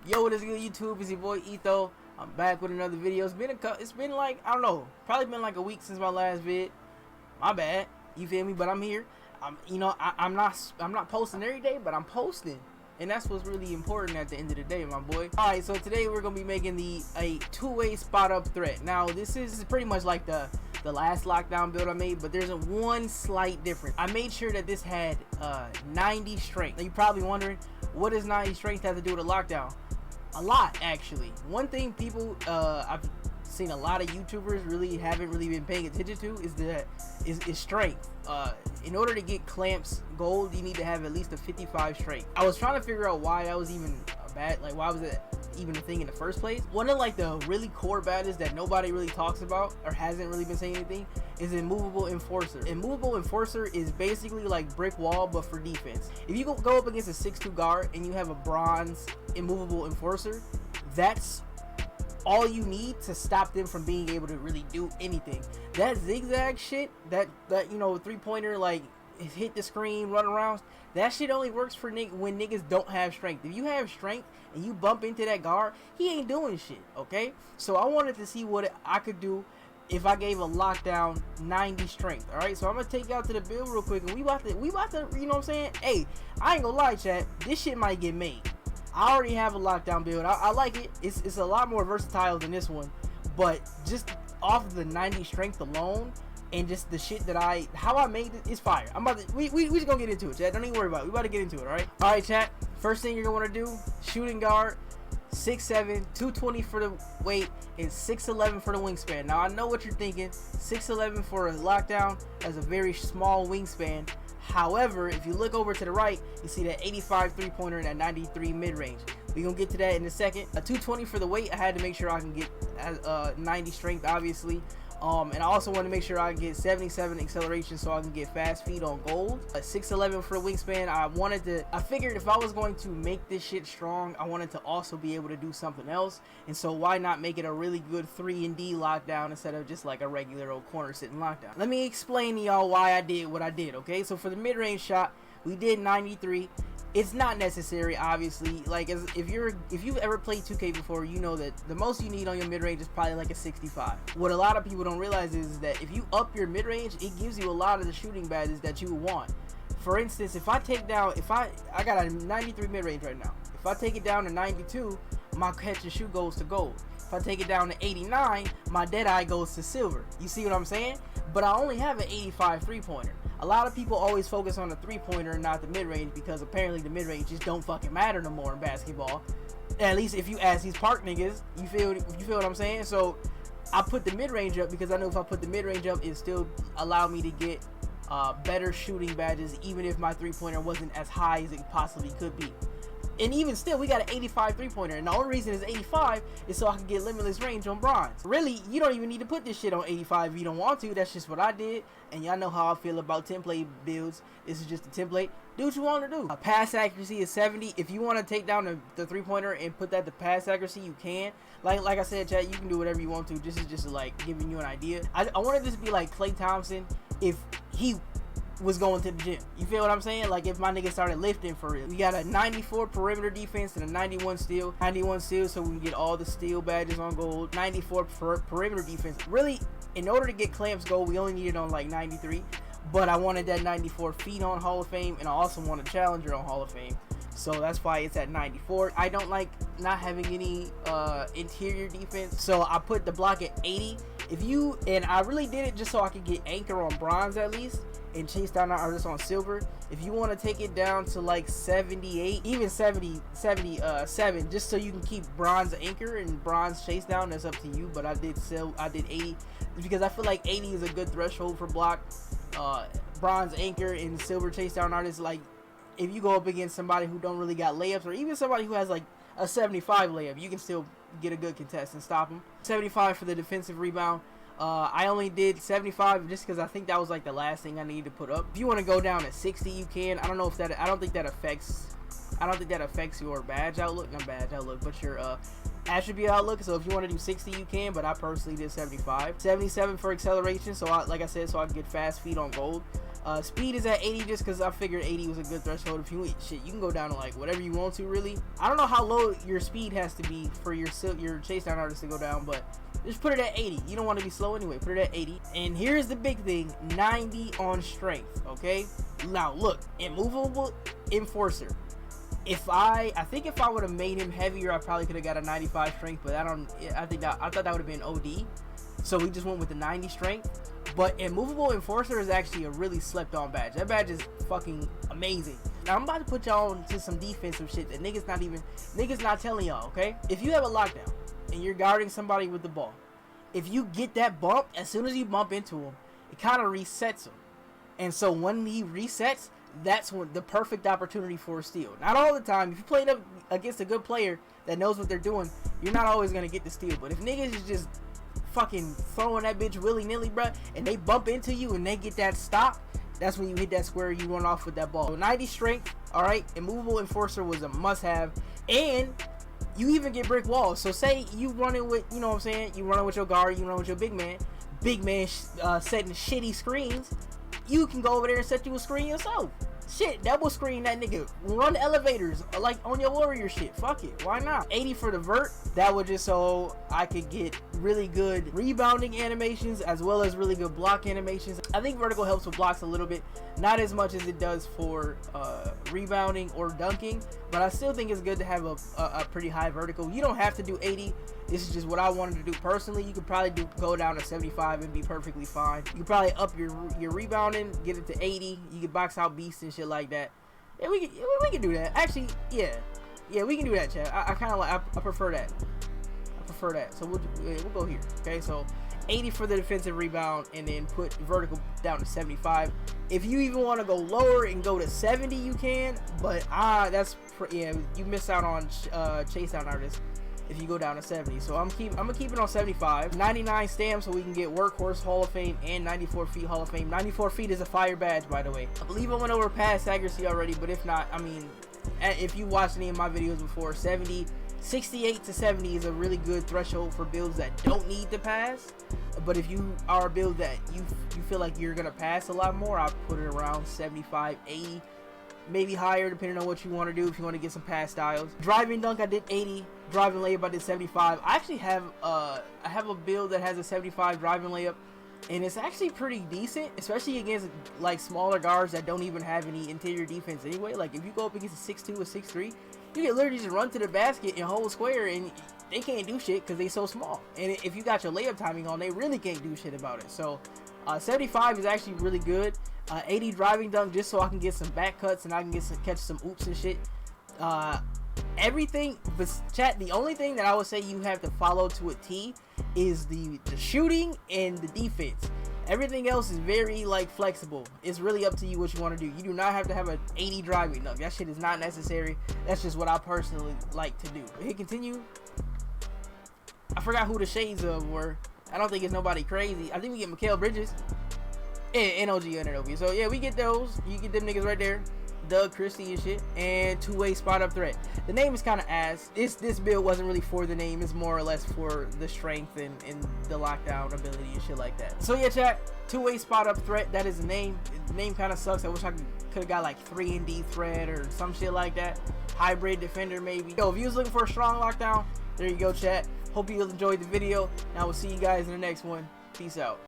Yo, what is good, YouTube? It's your boy ETho. I'm back with another video. It's been like, I don't know, probably been like a week since my last vid. My bad. You feel me? But I'm here. I'm not posting every day, but I'm posting. And that's what's really important at the end of the day, my boy. Alright, so today we're gonna be making a two-way spot up threat. Now this is pretty much like the last lockdown build I made, but there's one slight difference. I made sure that this had 90 strength. Now you're probably wondering, what does 90 strength have to do with a lockdown? A lot, actually. One thing people I've seen a lot of YouTubers haven't really been paying attention to is strength. In order to get clamps gold, you need to have at least a 55 strength. I was trying to figure out why that was even why was it even a thing in the first place. One of like the really core badges that nobody really talks about or hasn't really been saying anything is Immovable Enforcer. Immovable Enforcer is basically like brick wall but for defense. If you go up against a 6'2 guard and you have a bronze Immovable Enforcer, that's all you need to stop them from being able to really do anything. That zigzag shit, that you know, three-pointer, like hit the screen, run around, that shit only works for when niggas don't have strength. If you have strength and you bump into that guard, he ain't doing shit, okay? So I wanted to see what I could do if I gave a lockdown 90 strength. Alright, so I'm gonna take you out to the build real quick, and we about to, you know what I'm saying? Hey, I ain't gonna lie, chat, this shit might get made. I already have a lockdown build. I like it. It's a lot more versatile than this one, but just off of the 90 strength alone and just the shit that how I made it is fire. I'm about to, we just gonna get into it, chat. Don't even worry about it. We about to get into it, alright? Alright, chat. First thing you're gonna wanna do, shooting guard, 6'7", 220 for the weight, and 6'11 for the wingspan. Now I know what you're thinking. 6'11 for a lockdown as a very small wingspan. However, if you look over to the right, you see that 85 three-pointer and that 93 mid-range. We're going to get to that in a second. A 220 for the weight. I had to make sure I can get 90 strength, obviously. And I also want to make sure I can get 77 acceleration so I can get fast feet on gold. A 6'11 for the wingspan. I figured if I was going to make this shit strong, I wanted to also be able to do something else. And so why not make it a really good 3-and-D lockdown instead of just like a regular old corner sitting lockdown. Let me explain to y'all why I did what I did, okay? So for the mid-range shot, we did 93. It's not necessary, obviously. Like, if you've ever played 2K before, you know that the most you need on your mid-range is probably like a 65. What a lot of people don't realize is that if you up your mid-range, it gives you a lot of the shooting badges that you want. For instance, if I take down, I got a 93 mid-range right now. If I take it down to 92, my catch and shoot goes to gold. If I take it down to 89, my dead eye goes to silver. You see what I'm saying? But I only have an 85 three-pointer. A lot of people always focus on the three-pointer and not the mid-range because apparently the mid-range just don't fucking matter no more in basketball. At least if you ask these park niggas, you feel what I'm saying? So I put the mid-range up because I know if I put the mid-range up, it still allow me to get better shooting badges even if my three-pointer wasn't as high as it possibly could be. And even still, we got an 85 three-pointer, and the only reason it's 85 is so I can get limitless range on bronze. Really, you don't even need to put this shit on 85 if you don't want to. That's just what I did, and y'all know how I feel about template builds. This is just a template. Do what you want to do. Pass accuracy is 70. If you want to take down the three-pointer and put that to pass accuracy, you can. Like I said, chat, you can do whatever you want to. This is just like giving you an idea. I wanted this to be like Klay Thompson if he was going to the gym. You feel what I'm saying? Like if my nigga started lifting for real. We got a 94 perimeter defense and a 91 steal. 91 steal so we can get all the steal badges on gold. 94 perimeter defense. Really, in order to get clamps gold, we only needed on like 93. But I wanted that 94 feet on Hall of Fame, and I also want a challenger on Hall of Fame. So that's why it's at 94. I don't like not having any interior defense, so I put the block at 80. And I really did it just so I could get anchor on bronze at least and chase down our artists on silver. If you want to take it down to like 78, even 77, just so you can keep bronze anchor and bronze chase down, that's up to you. But I did 80 because I feel like 80 is a good threshold for block. Bronze anchor and silver chase down artists, like if you go up against somebody who don't really got layups, or even somebody who has like a 75 layup, you can still get a good contest and stop them. 75 for the defensive rebound. I only did 75 just because I think that was like the last thing I needed to put up. If you want to go down to 60, you can. I don't think that affects your badge outlook, not badge outlook, but your attribute outlook, so if you want to do 60 you can, but I personally did 75. 77 for acceleration, so like I said, so I can get fast feet on gold. Speed is at 80 just because I figured 80 was a good threshold. If you shit, you can go down to like whatever you want to, really. I don't know how low your speed has to be for your chase down artist to go down, but just put it at 80. You don't want to be slow anyway. Put it at 80. And here's the big thing, 90 on strength, okay? Now look, immovable enforcer. I think if I would have made him heavier, I probably could have got a 95 strength, but I thought that would have been OD. So we just went with the 90 strength. But immovable enforcer is actually a really slept on badge. That badge is fucking amazing. Now I'm about to put y'all into some defensive shit that niggas not telling y'all, okay? If you have a lockdown and you're guarding somebody with the ball, if you get that bump, as soon as you bump into him, it kind of resets him. And so when he resets, that's when the perfect opportunity for a steal. Not all the time. If you play up against a good player that knows what they're doing, you're not always gonna get the steal. But if niggas is just fucking throwing that bitch willy-nilly, bruh, and they bump into you and they get that stop, that's when you hit that square, you run off with that ball. So 90 strength, alright, immovable enforcer was a must-have, and you even get brick walls. So say you running with, you know what I'm saying, you running with your guard, you running with your big man setting shitty screens, you can go over there and set you a screen yourself. Shit, double screen that nigga. Run elevators like on your warrior shit. Fuck it, why not? 80 for the vert. That was just so I could get really good rebounding animations as well as really good block animations. I think vertical helps with blocks a little bit, not as much as it does for rebounding or dunking, but I still think it's good to have a pretty high vertical. You don't have to do 80. This is just what I wanted to do personally. You could probably go down to 75 and be perfectly fine. You could probably up your rebounding, get it to 80. You can box out beasts and shit like that. Yeah, we can do that. Actually, yeah, we can do that, chat. I kind of like. I prefer that. So we'll go here. Okay, so 80 for the defensive rebound, and then put vertical down to 75. If you even want to go lower and go to 70, you can. But you miss out on chase down artists if you go down to 70. So I'm gonna keep it on 75. 99 stamp, so we can get workhorse Hall of Fame and 94 feet Hall of Fame. 94 feet is a fire badge, by the way. I believe I went over pass accuracy already, but if not, I mean, if you watched any of my videos before, 68 to 70 is a really good threshold for builds that don't need to pass. But if you are a build that you feel like you're gonna pass a lot more, I'll put it around 75, 80, maybe higher depending on what you want to do. If you want to get some pass styles, driving dunk I did 80, driving layup I did 75. I actually have I have a build that has a 75 driving layup, and it's actually pretty decent, especially against like smaller guards that don't even have any interior defense anyway. Like if you go up against a 6'2" or 6'3", you can literally just run to the basket and hold square, and they can't do shit because they so small. And if you got your layup timing on, they really can't do shit about it. So 75 is actually really good. 80 driving dunk, just so I can get some back cuts and I can catch some oops and shit. Everything, but chat, the only thing that I would say you have to follow to a T is the shooting and the defense. Everything else is very like flexible. It's really up to you what you want to do. You do not have to have an 80 driving dunk. That shit is not necessary. That's just what I personally like to do. But hit continue. I forgot who the shades of were. I don't think it's nobody crazy. I think we get Mikal Bridges. Yeah, NOG Ananobi. So yeah, we get those. You get them niggas right there. Doug Christie and shit. And two-way spot up threat. The name is kind of ass. This build wasn't really for the name. It's more or less for the strength and the lockdown ability and shit like that. So yeah, chat. Two-way spot up threat. That is the name. The name kind of sucks. I wish I could have got like 3-and-D threat or some shit like that. Hybrid defender maybe. Yo, if you was looking for a strong lockdown, there you go, chat. Hope you enjoyed the video. And I will see you guys in the next one. Peace out.